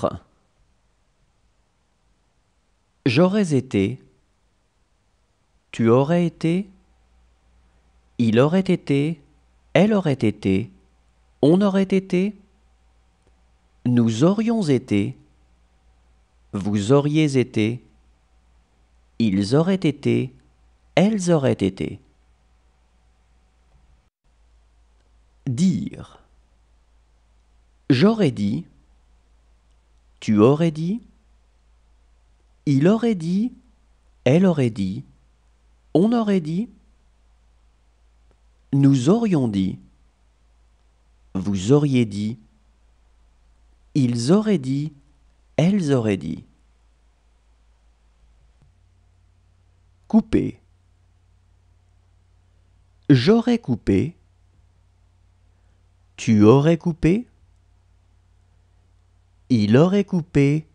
Être. J'aurais été. Tu aurais été. Il aurait été. Elle aurait été. On aurait été. Nous aurions été. Vous auriez été. Ils auraient été. Elles auraient été. Dire. J'aurais dit. Tu aurais dit. Il aurait dit. Elle aurait dit. On aurait dit. Nous aurions dit. Vous auriez dit. Ils auraient dit. Elles auraient dit. Couper. J'aurais coupé. Tu aurais coupé. Il aurait coupé.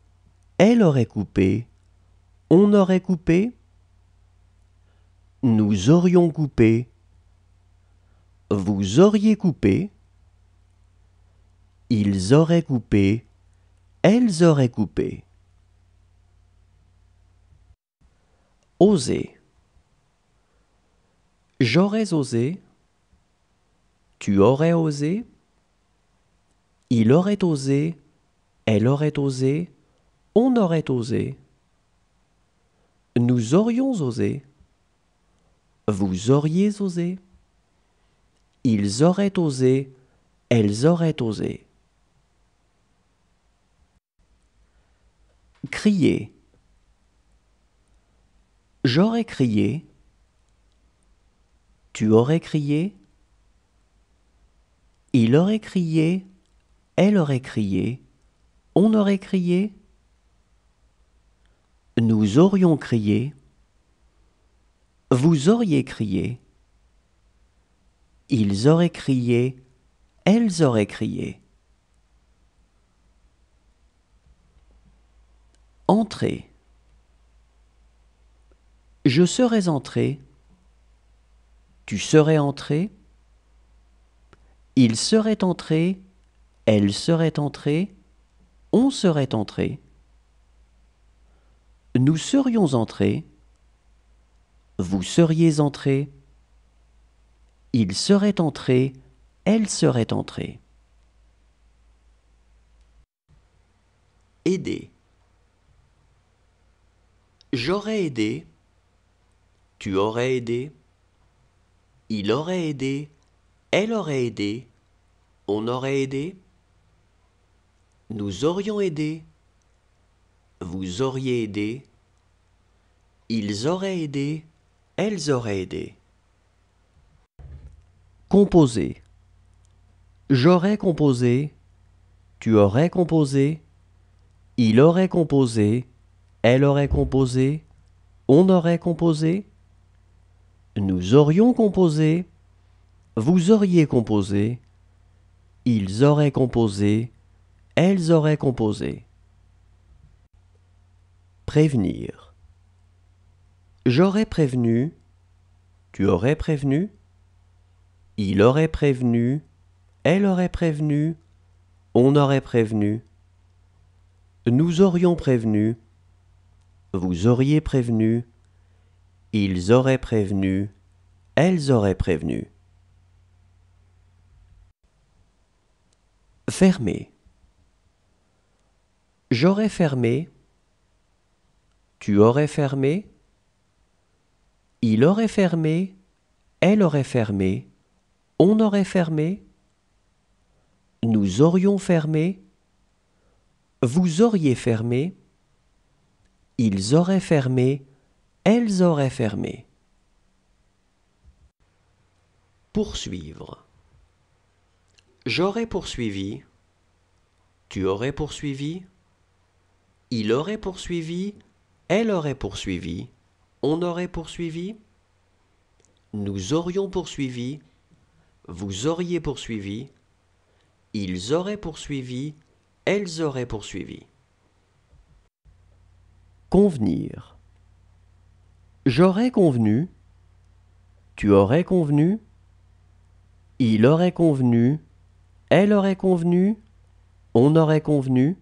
Elle aurait coupé. On aurait coupé. Nous aurions coupé. Vous auriez coupé. Ils auraient coupé. Elles auraient coupé. Oser. J'aurais osé. Tu aurais osé. Il aurait osé. Elle aurait osé. On aurait osé. Nous aurions osé. Vous auriez osé. Ils auraient osé. Elles auraient osé. Crier. J'aurais crié. Tu aurais crié. Il aurait crié. Elle aurait crié. On aurait crié. Nous aurions crié. Vous auriez crié. Ils auraient crié. Elles auraient crié. Entrer. Je serais entré. Tu serais entré. Il serait entré. Elle serait entrée. On serait entré. Nous serions entrés. Vous seriez entrés. Il serait entré. Elle serait entrée. Aider. J'aurais aidé. Tu aurais aidé. Il aurait aidé. Elle aurait aidé. On aurait aidé. Nous aurions aidé. Vous auriez aidé. Ils auraient aidé. Elles auraient aidé. Composer. J'aurais composé. Tu aurais composé. Il aurait composé. Elle aurait composé. On aurait composé. Nous aurions composé. Vous auriez composé. Ils auraient composé. Elles auraient composé. Prévenir. J'aurais prévenu. Tu aurais prévenu. Il aurait prévenu. Elle aurait prévenu. On aurait prévenu. Nous aurions prévenu. Vous auriez prévenu. Ils auraient prévenu. Elles auraient prévenu. Fermer. J'aurais fermé. Tu aurais fermé. Il aurait fermé. Elle aurait fermé. On aurait fermé. Nous aurions fermé. Vous auriez fermé. Ils auraient fermé. Elles auraient fermé. Poursuivre. J'aurais poursuivi. Tu aurais poursuivi. Il aurait poursuivi. Elle aurait poursuivi. On aurait poursuivi. Nous aurions poursuivi. Vous auriez poursuivi. Ils auraient poursuivi. Elles auraient poursuivi. Convenir. J'aurais convenu. Tu aurais convenu. Il aurait convenu. Elle aurait convenu. On aurait convenu.